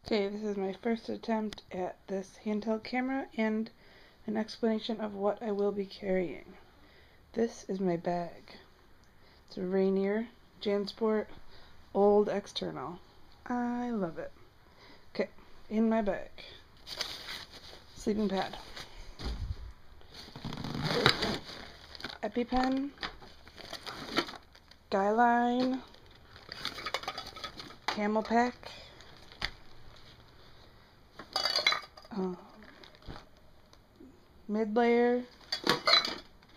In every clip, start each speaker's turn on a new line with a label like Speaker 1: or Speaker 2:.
Speaker 1: Okay, this is my first attempt at this handheld camera and an explanation of what I will be carrying. This is my bag. It's a Rainier JanSport old external. I love it. Okay, in my bag. Sleeping pad. EpiPen. Guyline. Camel pack. Mid layer.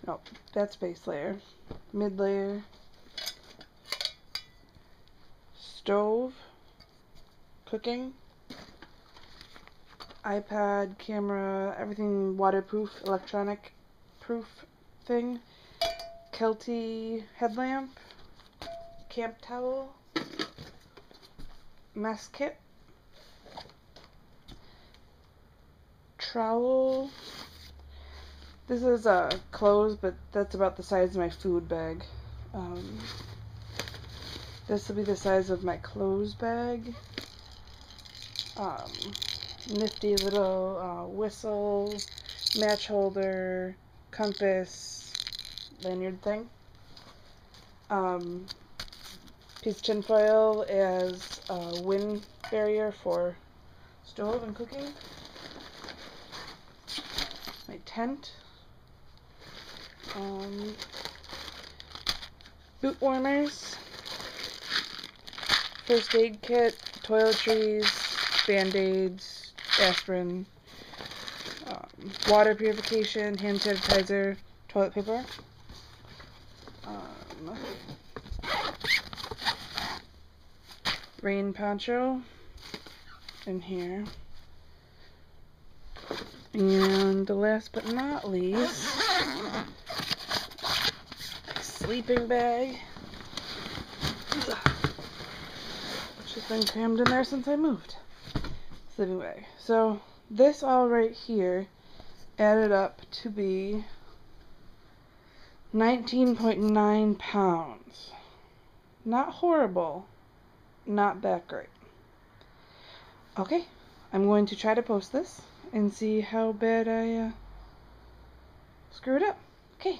Speaker 1: No, that's base layer. Mid layer. Stove. Cooking. iPad, camera, everything waterproof, electronic proof thing. Kelty headlamp. Camp towel. Mess kit. Trowel. This is clothes, but that's about the size of my food bag. This will be the size of my clothes bag. Nifty little whistle, match holder, compass, lanyard thing. Piece of tin foil as a wind barrier for stove and cooking. My tent. Boot warmers. First aid kit, toiletries, band-aids, aspirin, water purification, hand sanitizer, toilet paper. Rain poncho in here. And last but not least, sleeping bag, which has been crammed in there since I moved. Sleeping bag. So this all right here added up to be 19.9 pounds. Not horrible, not that great. Okay, I'm going to try to post this and see how bad I screwed up. Okay.